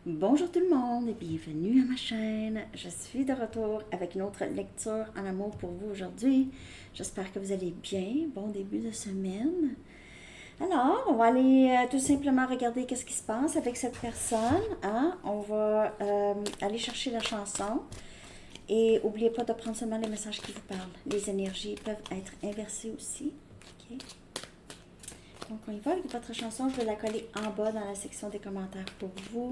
Bonjour tout le monde et bienvenue à ma chaîne. Je suis de retour avec une autre lecture en amour pour vous aujourd'hui. J'espère que vous allez bien. Bon début de semaine. Alors, on va aller tout simplement regarder qu'est-ce qui se passe avec cette personne. Hein? On va aller chercher la chanson. Et n'oubliez pas de prendre seulement les messages qui vous parlent. Les énergies peuvent être inversées aussi. OK? Donc, on y va avec votre chanson. Je vais la coller en bas dans la section des commentaires pour vous.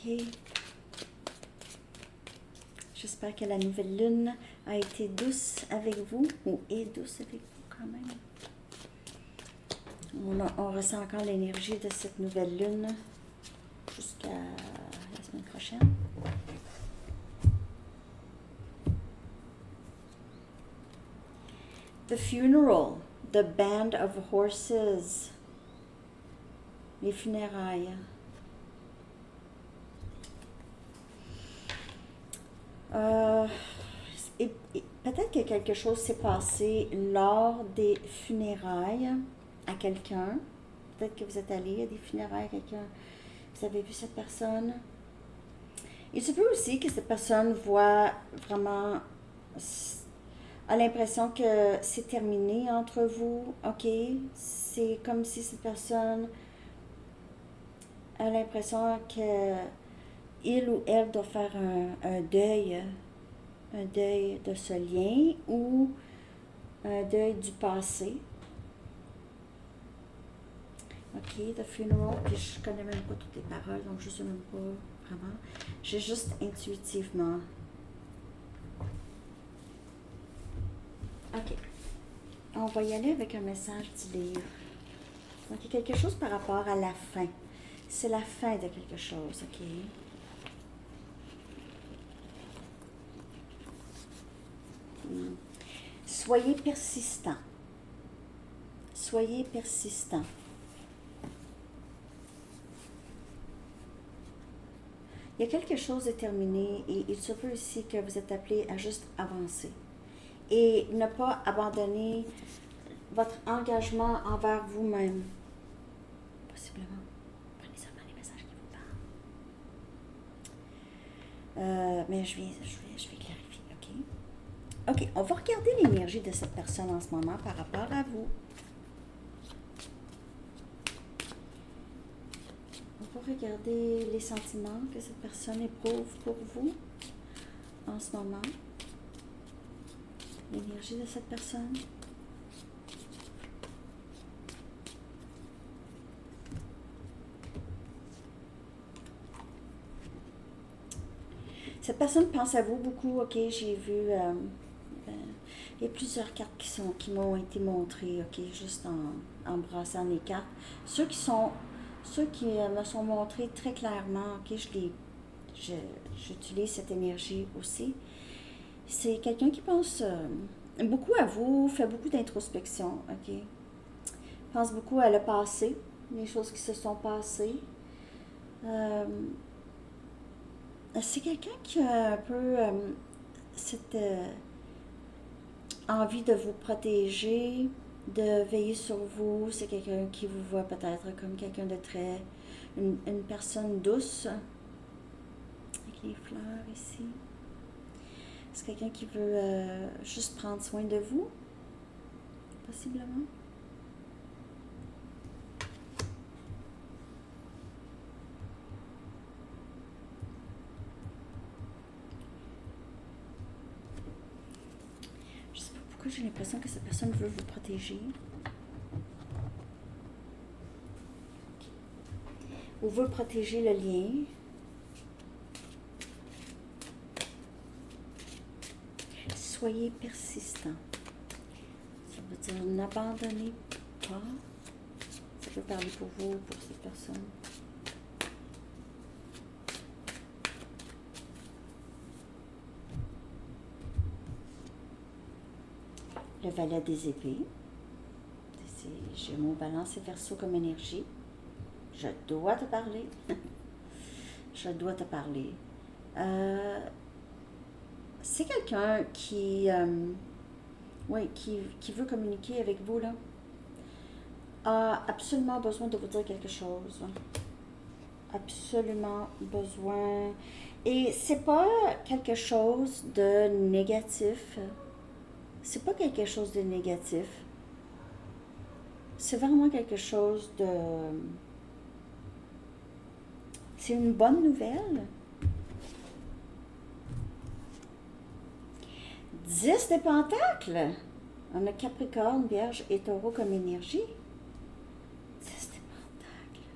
OK. J'espère que la nouvelle lune a été douce avec vous, ou est douce avec vous quand même. On ressent encore l'énergie de cette nouvelle lune jusqu'à la semaine prochaine. The funeral, the band of horses. Les funérailles. Peut-être que quelque chose s'est passé lors des funérailles à quelqu'un. Peut-être que vous êtes allé à des funérailles à quelqu'un. Vous avez vu cette personne. Il se peut aussi que cette personne voit vraiment, a l'impression que c'est terminé entre vous. OK? C'est comme si cette personne a l'impression que il ou elle doit faire un deuil de ce lien ou un deuil du passé. OK, the funeral, puis je connais même pas toutes les paroles, donc je sais même pas vraiment. J'ai juste intuitivement. OK, on va y aller avec un message du livre. Donc, il y a quelque chose par rapport à la fin. C'est la fin de quelque chose, OK? Soyez persistant. Soyez persistant. Il y a quelque chose de terminé et il se peut aussi que vous êtes appelé à juste avancer et ne pas abandonner votre engagement envers vous-même. Possiblement. Prenez seulement les messages qui vous parlent. Mais je vais clarifier, OK? OK, on va regarder l'énergie de cette personne en ce moment par rapport à vous. On va regarder les sentiments que cette personne éprouve pour vous en ce moment. L'énergie de cette personne. Cette personne pense à vous beaucoup. OK, j'ai vu... il y a plusieurs cartes qui m'ont été montrées, OK, juste en brassant les cartes. Ceux qui me sont montrés très clairement, OK, j'utilise cette énergie aussi. C'est quelqu'un qui pense beaucoup à vous, fait beaucoup d'introspection, OK. Pense beaucoup à le passé, les choses qui se sont passées. C'est quelqu'un qui a un peu cette envie de vous protéger, de veiller sur vous. C'est quelqu'un qui vous voit peut-être comme quelqu'un de très... une personne douce. Avec les fleurs ici. C'est quelqu'un qui veut juste prendre soin de vous, possiblement. Je sais pas pourquoi j'ai l'impression que cette personne veut vous protéger. Ou veut protéger le lien. Soyez persistant. Ça veut dire n'abandonnez pas. Ça peut parler pour vous ou pour cette personne. Le valet des épées. C'est Gémeaux, Balance et Verseau comme énergie. Je dois te parler. Je dois te parler. C'est quelqu'un qui veut communiquer avec vous, là, a absolument besoin de vous dire quelque chose. absolument besoin. Et c'est pas quelque chose de négatif. C'est pas quelque chose de négatif. C'est vraiment quelque chose de... C'est une bonne nouvelle. 10 de pentacles. On a Capricorne, Vierge et Taureau comme énergie. 10 de pentacles.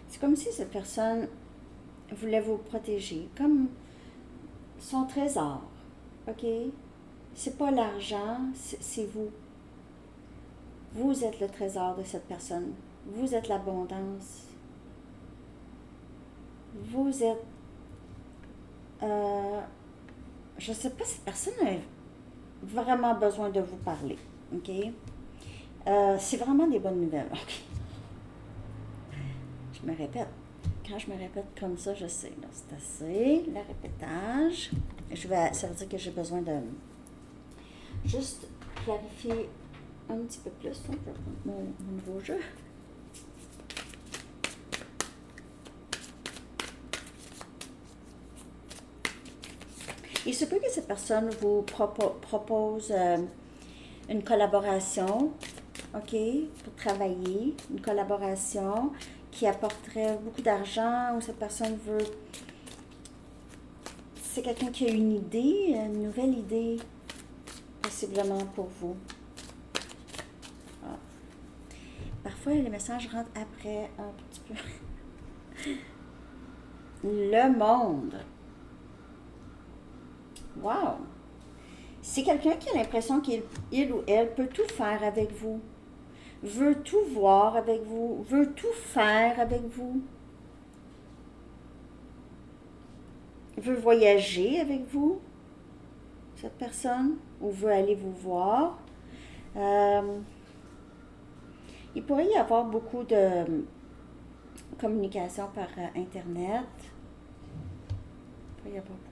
C'est comme si cette personne voulait vous protéger, comme son trésor. OK? C'est pas l'argent, c'est vous. Vous êtes le trésor de cette personne. Vous êtes l'abondance. Vous êtes... je ne sais pas si cette personne a vraiment besoin de vous parler. OK? C'est vraiment des bonnes nouvelles. OK? Je me répète. Quand je me répète comme ça, je sais. Là, c'est assez. Le répétage. Ça veut dire que j'ai besoin de juste clarifier un petit peu plus. Je vais prendre mon nouveau jeu. Il se peut que cette personne vous propose une collaboration, OK, pour travailler, une collaboration qui apporterait beaucoup d'argent, ou cette personne veut... C'est quelqu'un qui a une idée, une nouvelle idée, possiblement pour vous. Ah. Parfois, les messages rentrent après un petit peu. Le monde. Wow! C'est quelqu'un qui a l'impression qu'il ou elle peut tout faire avec vous, veut tout voir avec vous, veut tout faire avec vous, veut voyager avec vous, cette personne, ou veut aller vous voir. Il pourrait y avoir beaucoup de communication par Internet. Il pourrait y avoir beaucoup.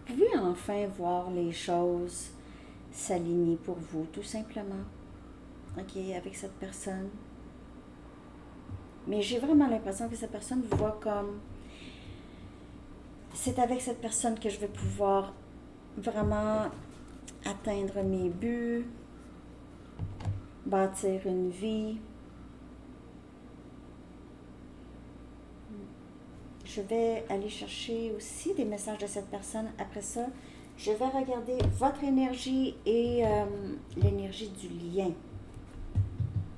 Vous pouvez enfin voir les choses s'aligner pour vous, tout simplement. OK, avec cette personne. Mais j'ai vraiment l'impression que cette personne vous voit comme... C'est avec cette personne que je vais pouvoir vraiment atteindre mes buts, bâtir une vie. Je vais aller chercher aussi des messages de cette personne. Après ça, je vais regarder votre énergie et l'énergie du lien.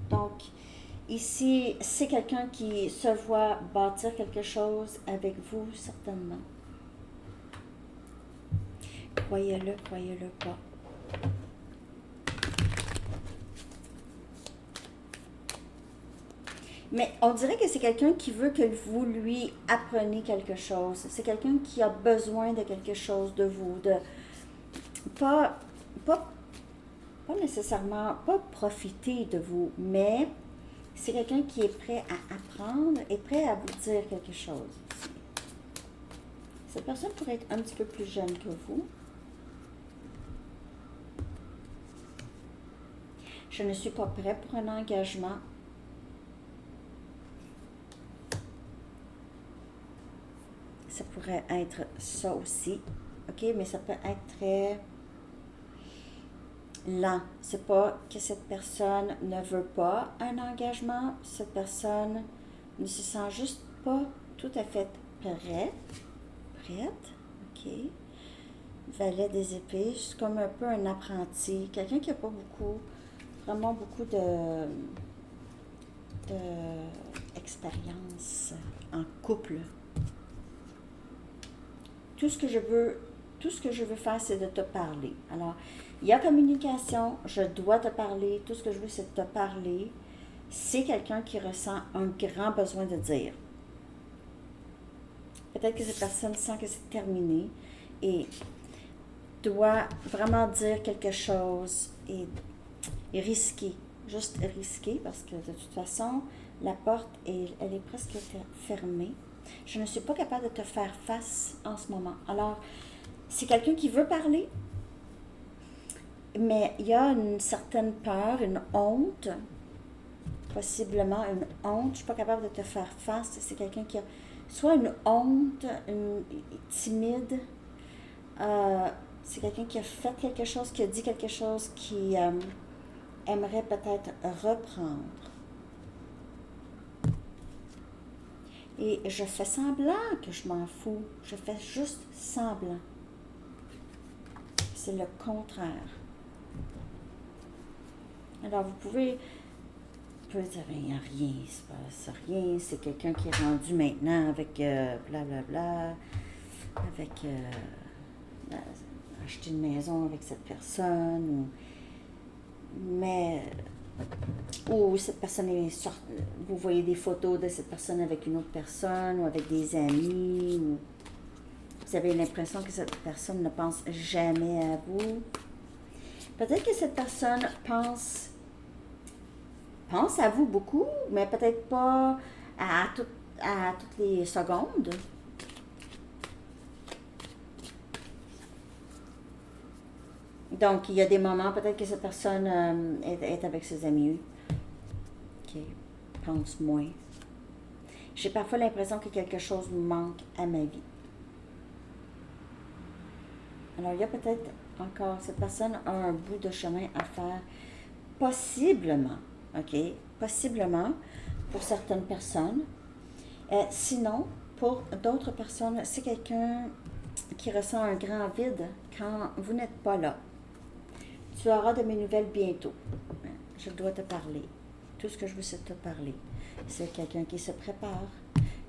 Donc, ici, c'est quelqu'un qui se voit bâtir quelque chose avec vous, certainement. Croyez-le, croyez-le pas. Mais on dirait que c'est quelqu'un qui veut que vous lui appreniez quelque chose. C'est quelqu'un qui a besoin de quelque chose de vous. Pas nécessairement, pas profiter de vous, mais c'est quelqu'un qui est prêt à apprendre et prêt à vous dire quelque chose. Cette personne pourrait être un petit peu plus jeune que vous. Je ne suis pas prêt pour un engagement. Ça pourrait être ça aussi, OK? Mais ça peut être très lent. C'est pas que cette personne ne veut pas un engagement. Cette personne ne se sent juste pas tout à fait prête. OK? Valet des épées, c'est comme un peu un apprenti. Quelqu'un qui n'a pas vraiment beaucoup d'expérience en couple. Tout ce que je veux faire, c'est de te parler. Alors, il y a communication, je dois te parler, tout ce que je veux, c'est de te parler. C'est quelqu'un qui ressent un grand besoin de dire. Peut-être que cette personne sent que c'est terminé et doit vraiment dire quelque chose et risquer. Juste risquer parce que de toute façon, la porte, elle est presque fermée. Je ne suis pas capable de te faire face en ce moment. Alors, c'est quelqu'un qui veut parler, mais il y a une certaine peur, une honte, possiblement une honte. Je ne suis pas capable de te faire face. C'est quelqu'un qui a soit une honte, une timide. C'est quelqu'un qui a fait quelque chose, qui a dit quelque chose, qui aimerait peut-être reprendre. Et je fais semblant que je m'en fous. Je fais juste semblant. C'est le contraire. Alors, vous pouvez dire, il n'y a rien, il se passe rien, c'est quelqu'un qui est rendu maintenant avec blablabla, avec acheter une maison avec cette personne, ou cette personne est sortie, vous voyez des photos de cette personne avec une autre personne, ou avec des amis, ou vous avez l'impression que cette personne ne pense jamais à vous. Peut-être que cette personne pense à vous beaucoup, mais peut-être pas à toutes les secondes. Donc, il y a des moments, peut-être que cette personne est avec ses amis, qui pense moins. J'ai parfois l'impression que quelque chose manque à ma vie. Alors, il y a peut-être encore, cette personne a un bout de chemin à faire, possiblement, OK? Possiblement, pour certaines personnes. Sinon, pour d'autres personnes, c'est quelqu'un qui ressent un grand vide quand vous n'êtes pas là. Tu auras de mes nouvelles bientôt. Je dois te parler. Tout ce que je veux, c'est te parler. C'est quelqu'un qui se prépare.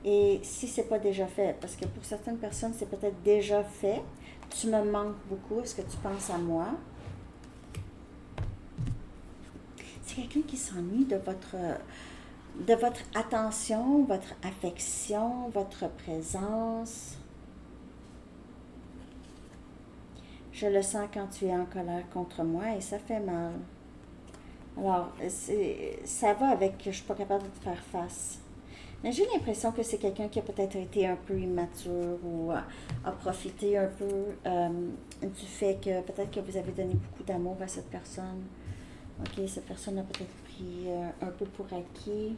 Et si c'est pas déjà fait, parce que pour certaines personnes, c'est peut-être déjà fait, tu me manques beaucoup, est-ce que tu penses à moi? C'est quelqu'un qui s'ennuie de votre attention, votre affection, votre présence. Je le sens quand tu es en colère contre moi et ça fait mal. Alors, ça va avec que je ne suis pas capable de te faire face. Mais j'ai l'impression que c'est quelqu'un qui a peut-être été un peu immature ou a profité un peu du fait que peut-être que vous avez donné beaucoup d'amour à cette personne. OK, cette personne a peut-être pris un peu pour acquis.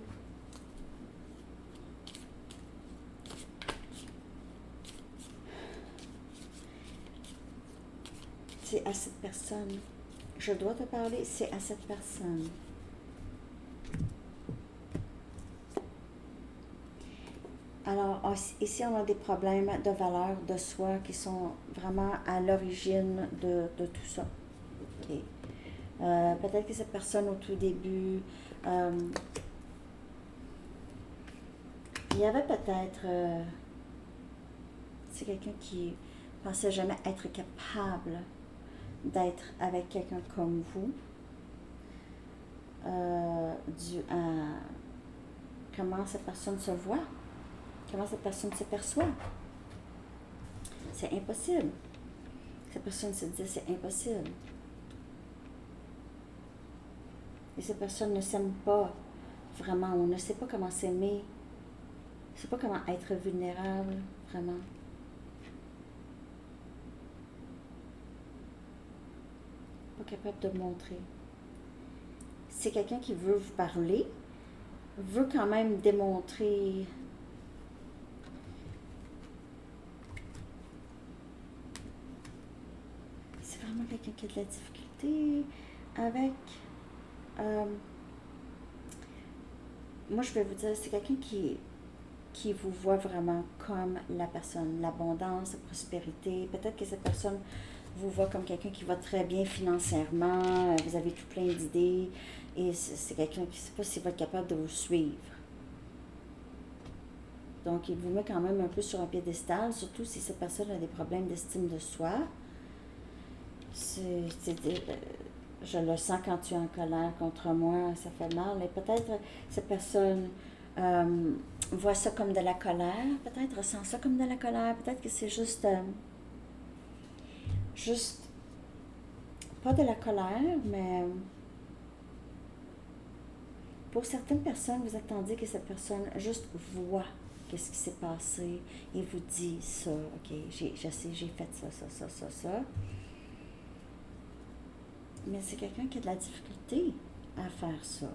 C'est à cette personne. Je dois te parler, c'est à cette personne. Alors, ici, on a des problèmes de valeur de soi qui sont vraiment à l'origine de tout ça. OK. Peut-être que cette personne, au tout début, il y avait peut-être... c'est quelqu'un qui pensait jamais être capable d'être avec quelqu'un comme vous, dû à comment cette personne se voit, comment cette personne se perçoit. C'est impossible. Cette personne se dit, c'est impossible. Et cette personne ne s'aime pas vraiment, on ne sait pas comment s'aimer, ne sait pas comment être vulnérable, vraiment. Pas capable de montrer. C'est quelqu'un qui veut vous parler, veut quand même démontrer c'est vraiment quelqu'un qui a de la difficulté avec moi je vais vous dire, c'est quelqu'un qui vous voit vraiment comme la personne, l'abondance, la prospérité. Peut-être que cette personne vous voit comme quelqu'un qui va très bien financièrement, vous avez tout plein d'idées, et c'est quelqu'un qui ne sait pas s'il va être capable de vous suivre. Donc, il vous met quand même un peu sur un piédestal, surtout si cette personne a des problèmes d'estime de soi. Je le sens quand tu es en colère contre moi, ça fait mal. Et peut-être cette personne voit ça comme de la colère, peut-être ressent ça comme de la colère, peut-être que c'est juste pas de la colère, mais pour certaines personnes, vous attendez que cette personne juste voit qu'est-ce qui s'est passé, il vous dit ça, ok, je sais, j'ai fait ça. Mais c'est quelqu'un qui a de la difficulté à faire ça.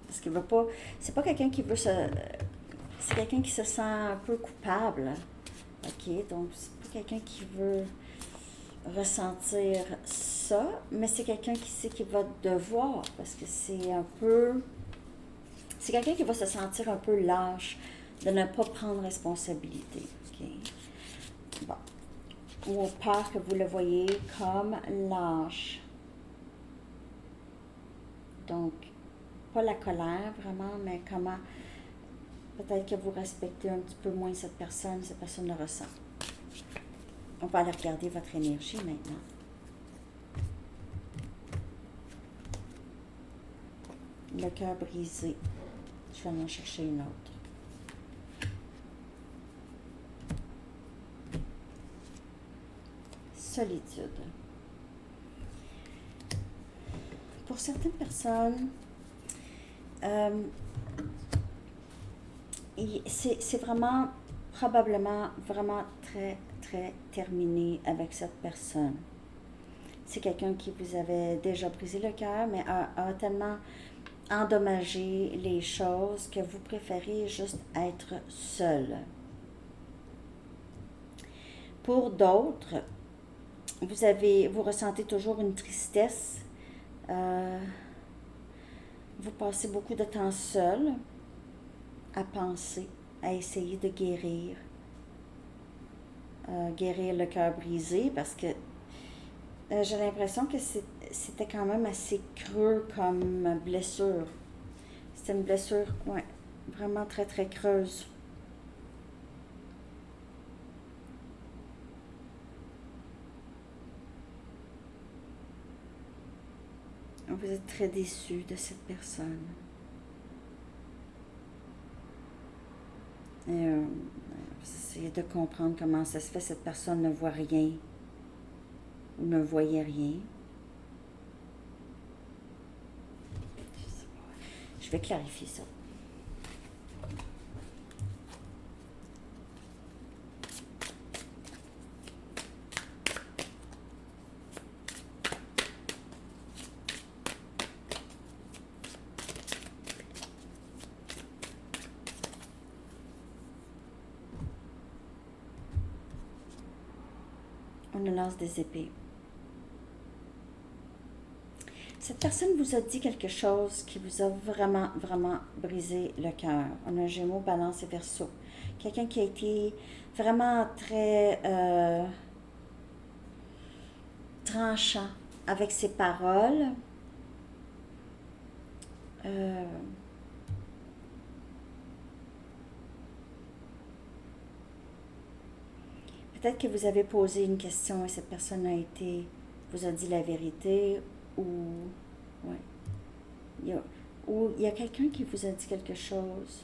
Parce qu'il veut pas, c'est pas quelqu'un qui veut se, c'est quelqu'un qui se sent un peu coupable, ok, donc c'est pas quelqu'un qui veut ressentir ça, mais c'est quelqu'un qui sait qu'il va devoir, parce que c'est quelqu'un qui va se sentir un peu lâche de ne pas prendre responsabilité, ok? Bon. Ou peur que vous le voyez comme lâche. Donc, pas la colère vraiment, mais comment peut-être que vous respectez un petit peu moins cette personne le ressent. On va aller regarder votre énergie maintenant. Le cœur brisé. Je vais en chercher une autre. Solitude. Pour certaines personnes, c'est vraiment, probablement, vraiment très, très terminé avec cette personne. C'est quelqu'un qui vous avait déjà brisé le cœur, mais a tellement endommagé les choses que vous préférez juste être seul. Pour d'autres, vous ressentez toujours une tristesse. Vous passez beaucoup de temps seul à penser, à essayer de guérir le cœur brisé, parce que j'ai l'impression que c'était quand même assez creux comme blessure. C'était une blessure, ouais, vraiment très très creuse. Vous êtes très déçu de cette personne. Et vous essayez de comprendre comment ça se fait, cette personne ne voit rien ou ne voyait rien. Je vais clarifier ça. On nous lance des épées. Cette personne vous a dit quelque chose qui vous a vraiment, vraiment brisé le cœur. On a Gémeaux, Balance et Verseau. Quelqu'un qui a été vraiment très tranchant avec ses paroles. Peut-être que vous avez posé une question et cette personne vous a dit la vérité, ou ouais, il y a quelqu'un qui vous a dit quelque chose,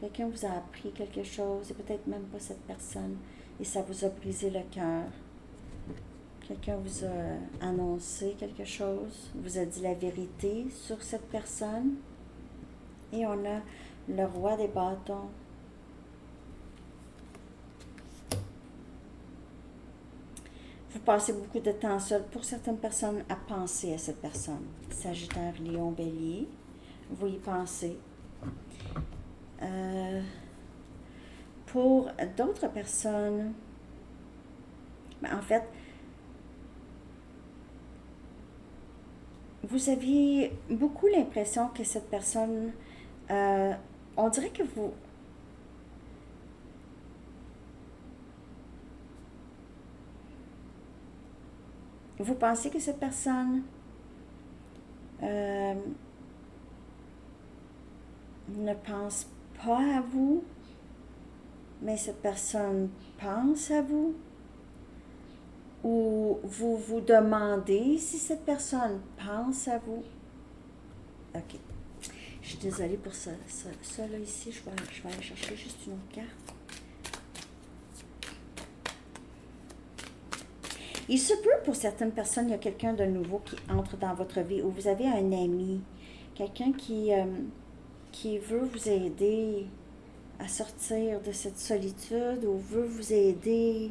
quelqu'un vous a appris quelque chose, et peut-être même pas cette personne, et ça vous a brisé le cœur. Quelqu'un vous a annoncé quelque chose, vous a dit la vérité sur cette personne, et on a le roi des bâtons. Vous passez beaucoup de temps seul, pour certaines personnes, à penser à cette personne. Sagittaire, Lion, Bélier, vous y pensez. Pour d'autres personnes, en fait, vous aviez beaucoup l'impression que cette personne, on dirait que vous pensez que cette personne ne pense pas à vous, mais cette personne pense à vous, ou vous vous demandez si cette personne pense à vous. Ok. Je suis désolée pour ça là ici, je vais aller chercher juste une autre carte. Il se peut pour certaines personnes, il y a quelqu'un de nouveau qui entre dans votre vie, ou vous avez un ami, quelqu'un qui veut vous aider à sortir de cette solitude ou veut vous aider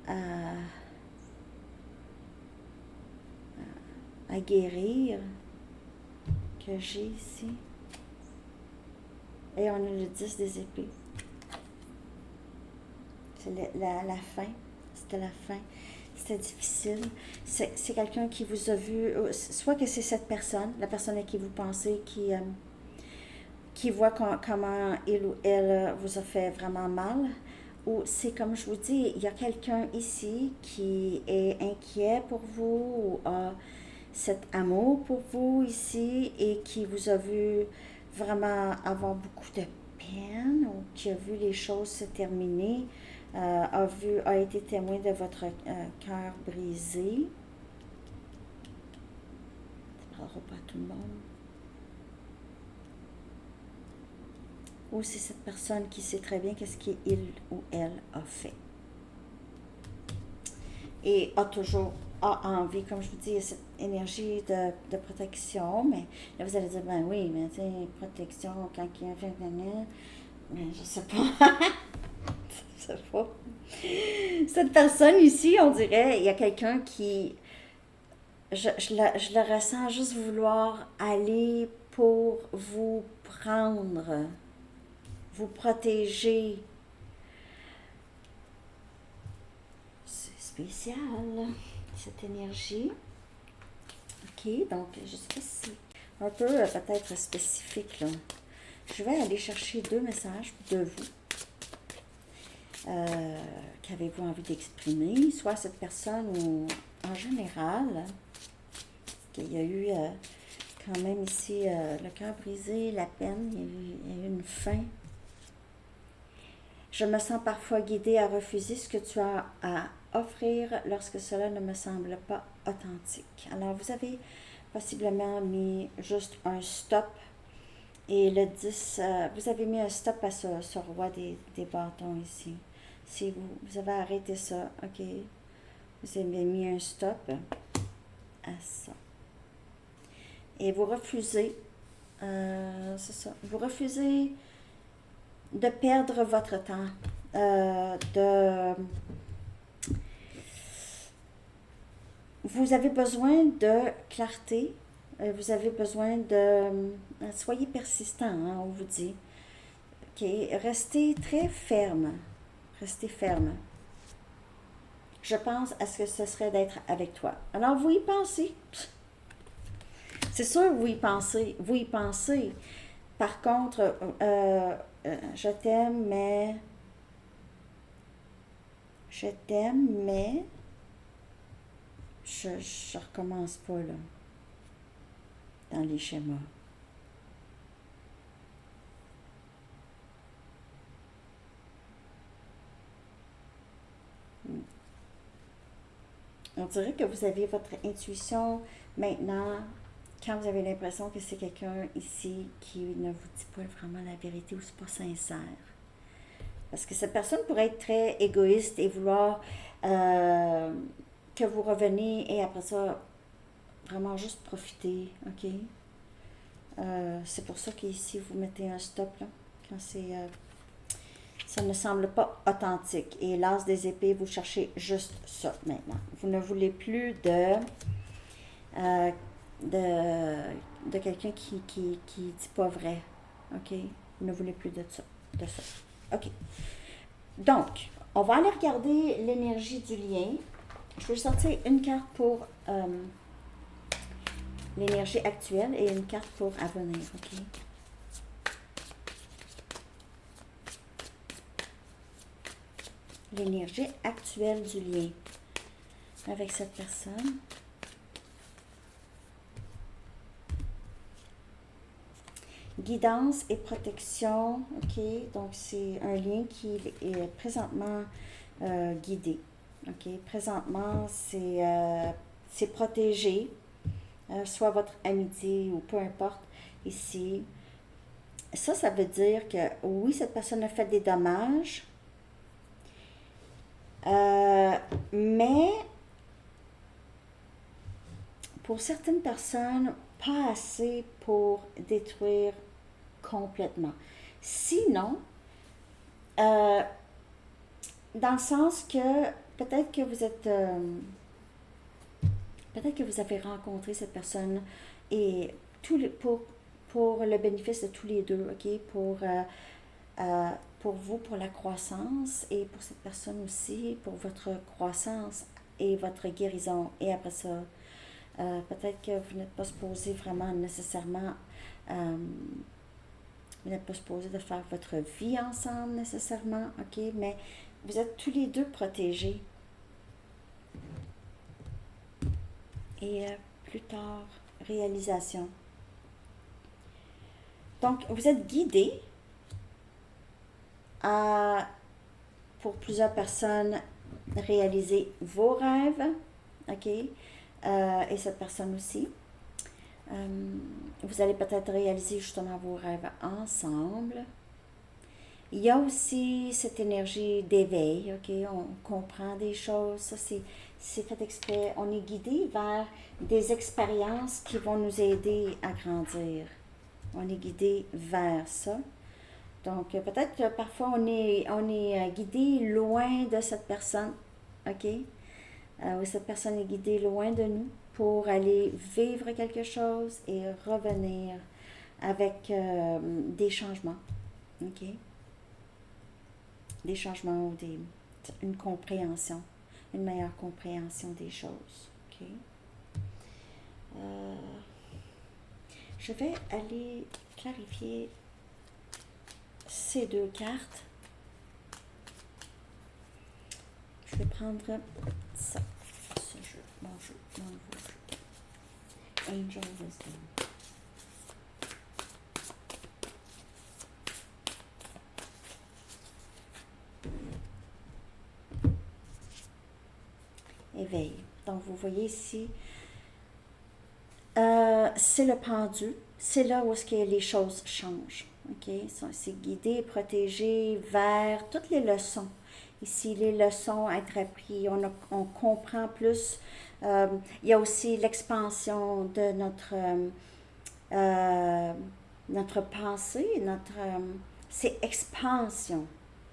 à guérir, que j'ai ici. Et on a le 10 des épées. C'est la fin. C'était la fin. C'était difficile. C'est quelqu'un qui vous a vu, soit que c'est cette personne, la personne à qui vous pensez, qui voit comment il ou elle vous a fait vraiment mal, ou c'est comme je vous dis, il y a quelqu'un ici qui est inquiet pour vous, ou a cet amour pour vous ici, et qui vous a vu vraiment avoir beaucoup de peine, ou qui a vu les choses se terminer, a été témoin de votre cœur brisé. Ça ne parlera pas à tout le monde. Ou c'est cette personne qui sait très bien qu'est-ce qu'il ou elle a fait. Et a envie, comme je vous dis, il y a cette énergie de protection, mais là vous allez dire, ben oui, mais tu sais, protection, quand il y a fait, mais je sais pas. Je sais pas. Cette personne ici, on dirait, il y a quelqu'un qui, je le ressens juste vouloir aller pour vous prendre, vous protéger. C'est spécial, cette énergie. Ok, donc je sais pas si un peu peut-être spécifique là. Je vais aller chercher 2 messages de vous. Qu'avez-vous envie d'exprimer, soit cette personne ou en général, qu'il y a eu quand même ici le cœur brisé, la peine, il y a eu une fin. Je me sens parfois guidée à refuser ce que tu as à offrir lorsque cela ne me semble pas authentique. Alors, vous avez possiblement mis juste un stop. Et le 10, vous avez mis un stop à ce roi des bâtons ici. Si vous avez arrêté ça, ok. Vous avez mis un stop à ça. Et vous refusez, c'est ça, vous refusez de perdre votre temps, vous avez besoin de clarté, vous avez besoin de, soyez persistant, hein, on vous dit, ok, restez très ferme, restez ferme. Je pense à ce que ce serait d'être avec toi. Alors vous y pensez. C'est sûr, vous y pensez, vous y pensez. Par contre, je t'aime, mais je recommence pas là, dans les schémas. On dirait que vous avez votre intuition maintenant, quand vous avez l'impression que c'est quelqu'un ici qui ne vous dit pas vraiment la vérité ou c'est pas sincère. Parce que cette personne pourrait être très égoïste et vouloir que vous reveniez et après ça, vraiment juste profiter, ok? C'est pour ça qu'ici, vous mettez un stop, là, quand ça ne semble pas authentique. Et l'as des épées, vous cherchez juste ça maintenant. Vous ne voulez plus de quelqu'un qui dit pas vrai, ok? Vous ne voulez plus de ça. Ok. Donc, on va aller regarder l'énergie du lien. Je vais sortir une carte pour l'énergie actuelle et une carte pour avenir, ok? L'énergie actuelle du lien avec cette personne. Guidance et protection, ok? Donc, c'est un lien qui est présentement guidé, ok? Présentement, c'est protégé, soit votre amitié ou peu importe ici. Ça veut dire que oui, cette personne a fait des dommages, mais pour certaines personnes, pas assez pour détruire complètement. Sinon, euh, dans le sens que peut-être que vous êtes, peut-être que vous avez rencontré cette personne et pour le bénéfice de tous les deux, ok, euh, pour vous, pour la croissance et pour cette personne aussi, pour votre croissance et votre guérison. Et après ça, peut-être que vous n'êtes pas supposé vraiment nécessairement, vous n'êtes pas supposé de faire votre vie ensemble nécessairement, ok, mais vous êtes tous les deux protégés. Et plus tard, réalisation. Donc, vous êtes guidé à, pour plusieurs personnes, réaliser vos rêves, ok, et cette personne aussi. Vous allez peut-être réaliser justement vos rêves ensemble. Il y a aussi cette énergie d'éveil, ok, on comprend des choses, ça c'est fait exprès, on est guidé vers des expériences qui vont nous aider à grandir. On est guidé vers ça. Donc, peut-être que parfois on est guidé loin de cette personne, ok? Ou cette personne est guidée loin de nous pour aller vivre quelque chose et revenir avec des changements, ok? Des changements ou une compréhension, une meilleure compréhension des choses, ok? Euh, je vais aller clarifier ces deux cartes. Je vais prendre ça, ce jeu, mon nouveau jeu. Angel Wisdom. Éveil. Donc, vous voyez ici, c'est le pendu. C'est là où est-ce que les choses changent. Ok? C'est guidé, protégé vers toutes les leçons. Ici, les leçons à être apprises, on comprend plus. Il y a aussi l'expansion de notre pensée, c'est expansion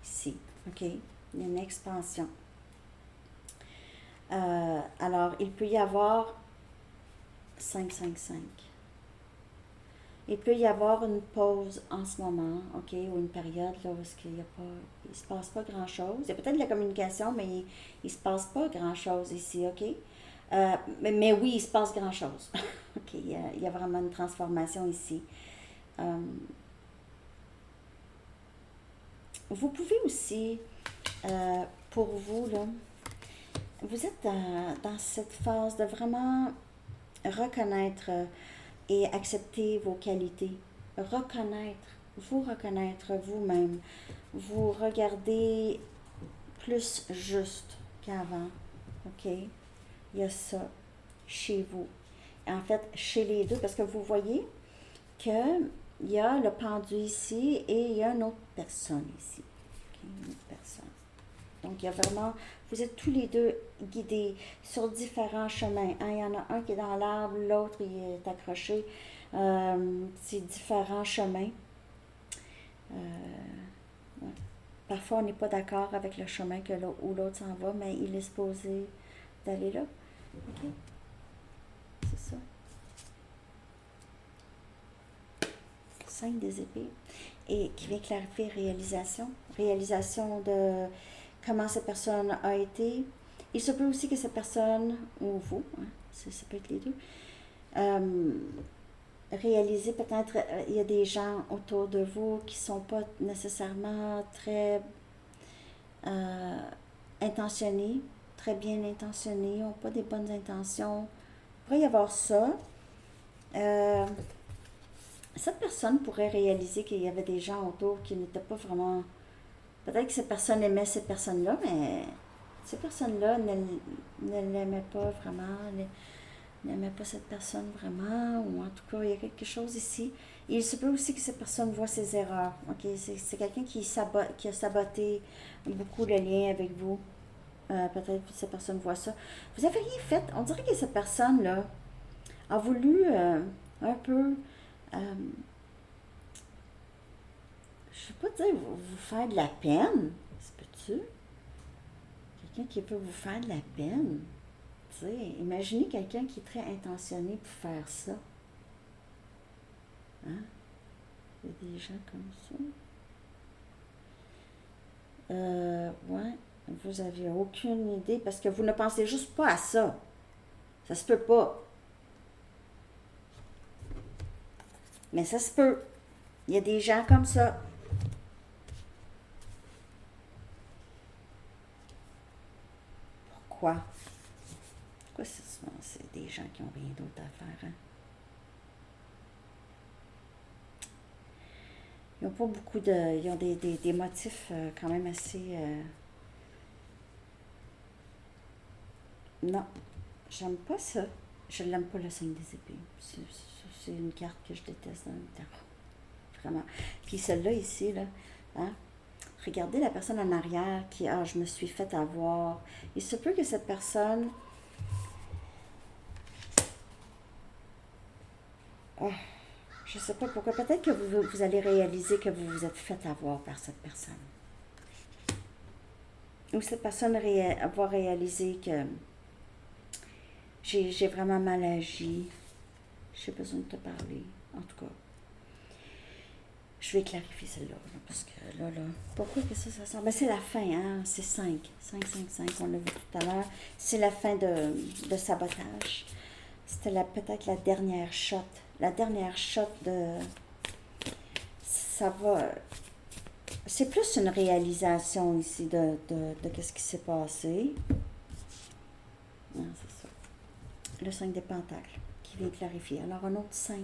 ici. Ok? Il y a une expansion. Alors, il peut y avoir 5-5-5. Il peut y avoir une pause en ce moment, ok, ou une période là où il se passe pas grand-chose. Il y a peut-être de la communication, mais il se passe pas grand-chose ici, ok. Mais oui, il se passe grand-chose. ok, il y a vraiment une transformation ici. Vous pouvez aussi, pour vous là, vous êtes dans cette phase de vraiment reconnaître et accepter vos qualités. Vous reconnaître vous-même. Vous regardez plus juste qu'avant. OK? Il y a ça chez vous. En fait, chez les deux, parce que vous voyez qu'il y a le pendu ici et il y a une autre personne ici. Okay? Une autre personne. Donc, il y a vraiment, vous êtes tous les deux guidés sur différents chemins. Il y en a un qui est dans l'arbre, l'autre il est accroché. C'est différents chemins. Ouais. Parfois, on n'est pas d'accord avec le chemin où l'autre s'en va, mais il est supposé d'aller là. OK? C'est ça. 5 des épées. Et qui vient clarifier réalisation. Réalisation de comment cette personne a été. Il se peut aussi que cette personne, ou vous, hein, ça peut être les deux, réaliser peut-être, il y a des gens autour de vous qui ne sont pas nécessairement très intentionnés, très bien intentionnés, n'ont pas des bonnes intentions. Il pourrait y avoir ça. Cette personne pourrait réaliser qu'il y avait des gens autour qui n'étaient pas vraiment... Peut-être que cette personne aimait cette personne-là, mais ces personnes-là ne l'aimaient pas vraiment, n'aimait pas cette personne vraiment, ou en tout cas, il y a quelque chose ici. Et il se peut aussi que cette personne voit ses erreurs. Okay? C'est quelqu'un qui a saboté beaucoup le lien avec vous. Peut-être que cette personne voit ça. Vous avez rien fait. On dirait que cette personne-là a voulu un peu... je ne veux pas dire vous faire de la peine. Ça peut-tu? Quelqu'un qui peut vous faire de la peine. Tu sais, imaginez quelqu'un qui est très intentionné pour faire ça. Hein? Il y a des gens comme ça. Ouais, vous avez aucune idée parce que vous ne pensez juste pas à ça. Ça se peut pas. Mais ça se peut. Il y a des gens comme ça. Pourquoi? Pourquoi c'est des gens qui n'ont rien d'autre à faire, hein? Ils n'ont pas beaucoup de... Ils ont des motifs quand même assez... Non, j'aime pas ça. Je l'aime pas, le 5 des épées. C'est une carte que je déteste dans le tarot. Vraiment. Puis celle-là ici, là, hein? Regardez la personne en arrière qui, je me suis fait avoir. Il se peut que cette personne... je sais pas pourquoi. Peut-être que vous allez réaliser que vous vous êtes fait avoir par cette personne. Ou cette personne va réaliser que j'ai vraiment mal agi. J'ai besoin de te parler. En tout cas, je vais clarifier celle-là. Parce que là, pourquoi que ça sort? Ben, c'est la fin, hein? C'est 5. 5, 5, 5. On l'a vu tout à l'heure. C'est la fin de sabotage. C'était peut-être la dernière shot. La dernière shot de... Ça va... C'est plus une réalisation ici de qu'est-ce qui s'est passé. Non, c'est ça. Le 5 des pentacles qui vient clarifier. Alors, un autre 5.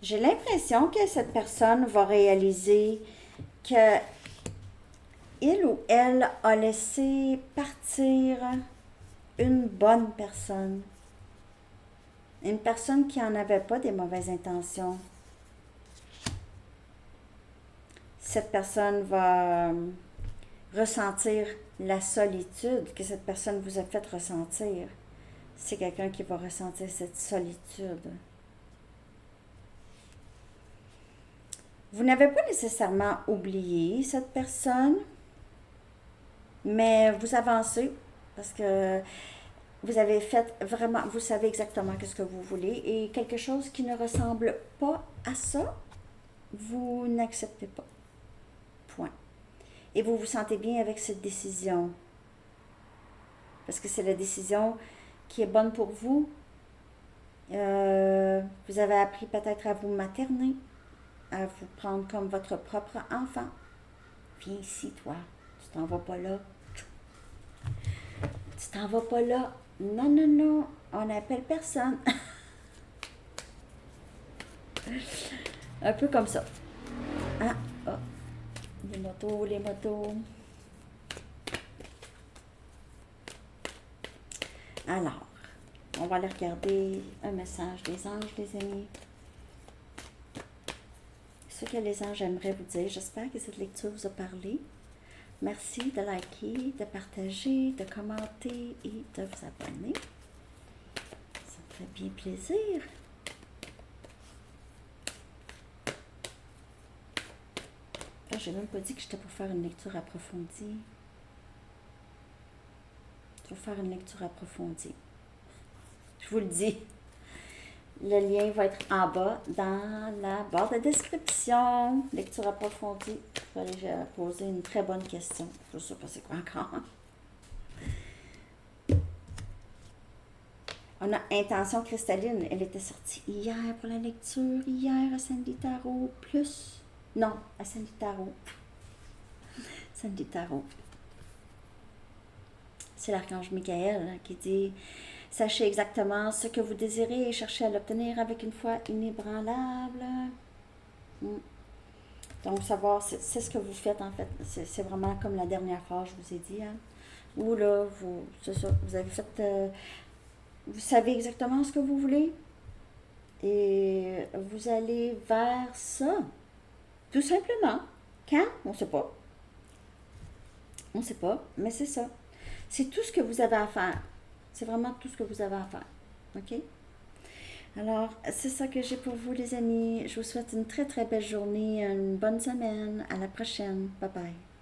J'ai l'impression que cette personne va réaliser que il ou elle a laissé partir une bonne personne. Une personne qui n'en avait pas des mauvaises intentions. Cette personne va ressentir la solitude que cette personne vous a fait ressentir. C'est quelqu'un qui va ressentir cette solitude. Vous n'avez pas nécessairement oublié cette personne, mais vous avancez parce que vous avez fait vraiment, vous savez exactement ce que vous voulez et quelque chose qui ne ressemble pas à ça, vous n'acceptez pas. Point. Et vous vous sentez bien avec cette décision. Parce que c'est la décision qui est bonne pour vous. Vous avez appris peut-être à vous materner, à vous prendre comme votre propre enfant. Viens ici, toi. Tu t'en vas pas là. Tu t'en vas pas là. Non, non, non. On n'appelle personne. Un peu comme ça. Ah, oh. Les motos, les motos. Alors, on va aller regarder un message des anges, les amis. Ce que les anges aimeraient vous dire. J'espère que cette lecture vous a parlé. Merci de liker, de partager, de commenter et de vous abonner. Ça me fait bien plaisir. Je n'ai même pas dit que j'étais pour faire une lecture approfondie. Je vais faire une lecture approfondie. Je vous le dis. Le lien va être en bas dans la barre de description. Lecture approfondie. Je vais aller poser une très bonne question. Je ne sais pas c'est quoi encore. On a Intention cristalline. Elle était sortie hier pour la lecture. Hier à Sandy Tarot. Plus. Non, à Sandy Tarot. Sandy Tarot. C'est l'archange Michael qui dit « Sachez exactement ce que vous désirez et cherchez à l'obtenir avec une foi inébranlable. » Donc, savoir, c'est ce que vous faites en fait. C'est vraiment comme la dernière phrase, je vous ai dit. Hein? Où là, c'est ça, vous avez fait... vous savez exactement ce que vous voulez. Et vous allez vers ça. Tout simplement. Quand? On ne sait pas. On ne sait pas, mais c'est ça. C'est tout ce que vous avez à faire. C'est vraiment tout ce que vous avez à faire. OK? Alors, c'est ça que j'ai pour vous, les amis. Je vous souhaite une très, très belle journée, une bonne semaine. À la prochaine. Bye bye.